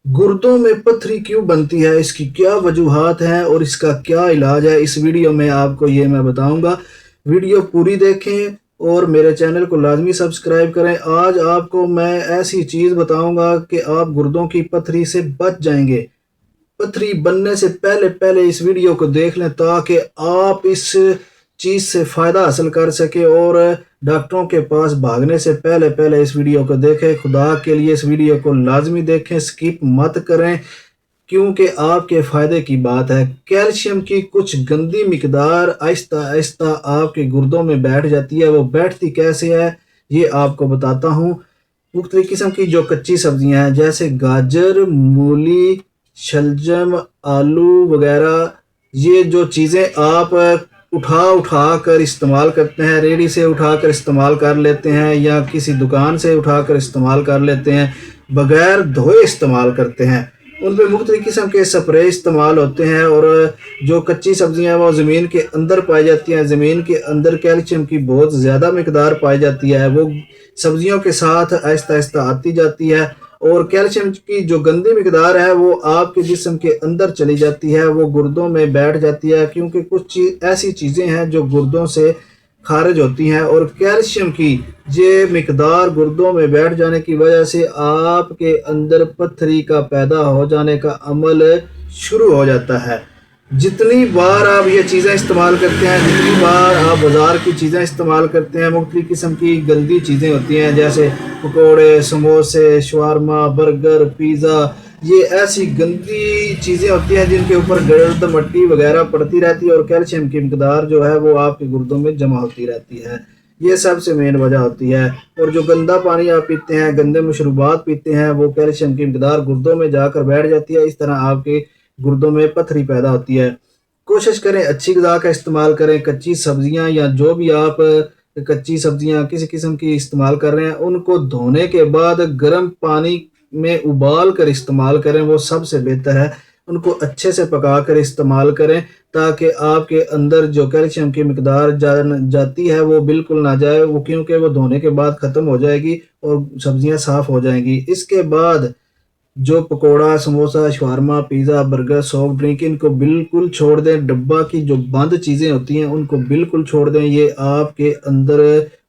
गुर्दों में पथरी क्यों बनती है, इसकी क्या वजूहात हैं और इसका क्या इलाज है, इस वीडियो में आपको ये मैं बताऊंगा। वीडियो पूरी देखें और मेरे चैनल को लाजमी सब्सक्राइब करें। आज आपको मैं ऐसी चीज़ बताऊंगा कि आप गुर्दों की पथरी से बच जाएंगे। पथरी बनने से पहले पहले इस वीडियो को देख लें ताकि आप इस चीज़ से फ़ायदा हासिल कर सके और डॉक्टरों के पास भागने से पहले पहले इस वीडियो को देखें। खुदा के लिए इस वीडियो को लाजमी देखें, स्किप मत करें, क्योंकि आपके फ़ायदे की बात है। कैल्शियम की कुछ गंदी मिकदार आहिस्ता आहिस्ता आपके गुर्दों में बैठ जाती है। वो बैठती कैसे है ये आपको बताता हूँ। मुख्तलिफ किस्म की जो कच्ची सब्जियां हैं जैसे गाजर, मूली, शलजम, आलू वगैरह, ये जो चीज़ें आप उठा उठा कर इस्तेमाल करते हैं, रेडी से उठा कर इस्तेमाल कर लेते हैं या किसी दुकान से उठा कर इस्तेमाल कर लेते हैं, बग़ैर धोए इस्तेमाल करते हैं, उनपे मुख्तलिफ किस्म के स्प्रे इस्तेमाल होते हैं। और जो कच्ची सब्जियां हैं वो ज़मीन के अंदर पाई जाती हैं। ज़मीन के अंदर कैल्शियम की बहुत ज़्यादा मिकदार पाई जाती है, वो सब्जियों के साथ आहिस्ता आहिस्ता आती जाती है और कैल्शियम की जो गंदी मिकदार है वो आपके जिस्म के अंदर चली जाती है, वो गुर्दों में बैठ जाती है, क्योंकि कुछ ऐसी चीज़ें हैं जो गुर्दों से खारिज होती हैं। और कैल्शियम की ये मिकदार गुर्दों में बैठ जाने की वजह से आपके अंदर पथरी का पैदा हो जाने का अमल शुरू हो जाता है। जितनी बार आप ये चीज़ें इस्तेमाल करते हैं, जितनी बार आप बाज़ार की चीज़ें इस्तेमाल करते हैं, मुख्तलिफ किस्म की गंदी चीज़ें होती हैं जैसे पकोड़े, समोसे, शवारमा, बर्गर, पिज़्ज़ा, ये ऐसी गंदी चीज़ें होती हैं जिनके ऊपर गर्द मट्टी वगैरह पड़ती रहती है और कैल्शियम की मिकदार जो है वो आपके गुर्दों में जमा होती रहती है। ये सबसे मेन वजह होती है। और जो गंदा पानी आप पीते हैं, गंदे मशरूबात पीते हैं, वो कैल्शियम की मिकदार गुर्दों में जाकर बैठ जाती है। इस तरह आपके गुर्दों में पथरी पैदा होती है। कोशिश करें अच्छी ग़िज़ा का इस्तेमाल करें। कच्ची सब्जियां या जो भी आप कच्ची सब्जियां किसी किस्म की इस्तेमाल कर रहे हैं, उनको धोने के बाद गर्म पानी में उबाल कर इस्तेमाल करें, वो सबसे बेहतर है। उनको अच्छे से पका कर इस्तेमाल करें ताकि आपके अंदर जो कैल्शियम की मिकदार जाती है वो बिल्कुल ना जाए, वो क्योंकि वो धोने के बाद ख़त्म हो जाएगी और सब्जियां साफ़ हो जाएंगी। इसके बाद जो pakora, samosa, shawarma, pizza, burger, soft drink, इनको बिल्कुल छोड़ दें। डब्बा की जो बंद चीज़ें होती हैं उनको बिल्कुल छोड़ दें, ये आपके अंदर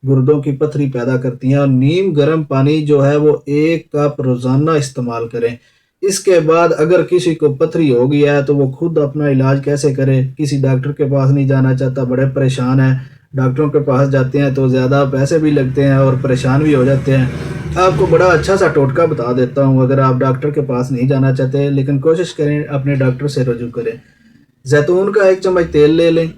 गुर्दों की पथरी पैदा करती हैं। और नीम गर्म पानी जो है वो 1 कप रोज़ाना इस्तेमाल करें। इसके बाद अगर किसी को पथरी हो गई है तो वो खुद अपना इलाज कैसे करे, किसी डॉक्टर के पास नहीं जाना चाहता, बड़े परेशान है, डॉक्टरों के पास जाते हैं तो ज़्यादा पैसे भी लगते हैं और परेशान भी हो जाते हैं। आपको बड़ा अच्छा सा टोटका बता देता हूँ। अगर आप डॉक्टर के पास नहीं जाना चाहते, लेकिन कोशिश करें अपने डॉक्टर से रजू करें। जैतून का 1 चम्मच तेल ले लें,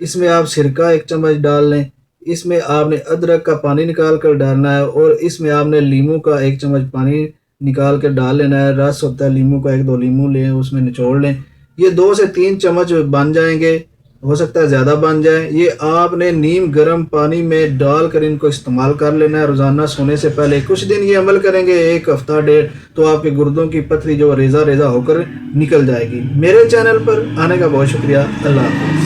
इसमें आप सिरका 1 चम्मच डाल लें, इसमें आपने अदरक का पानी निकाल कर डालना है और इसमें आपने लीमू का 1 चम्मच पानी निकाल कर डाल लेना है। रस होता है लीमू का, 1-2 लीमू लें, उसमें निचोड़ लें। ये 2 से 3 चम्मच बन जाएंगे, हो सकता है ज़्यादा बन जाए। ये आपने नीम गर्म पानी में डाल कर इनको इस्तेमाल कर लेना है रोज़ाना सोने से पहले। कुछ दिन ये अमल करेंगे, 1 हफ्ता 1.5, तो आपके गुर्दों की पथरी जो रेज़ा रेज़ा होकर निकल जाएगी। मेरे चैनल पर आने का बहुत शुक्रिया। अल्लाह हाफ़िज़।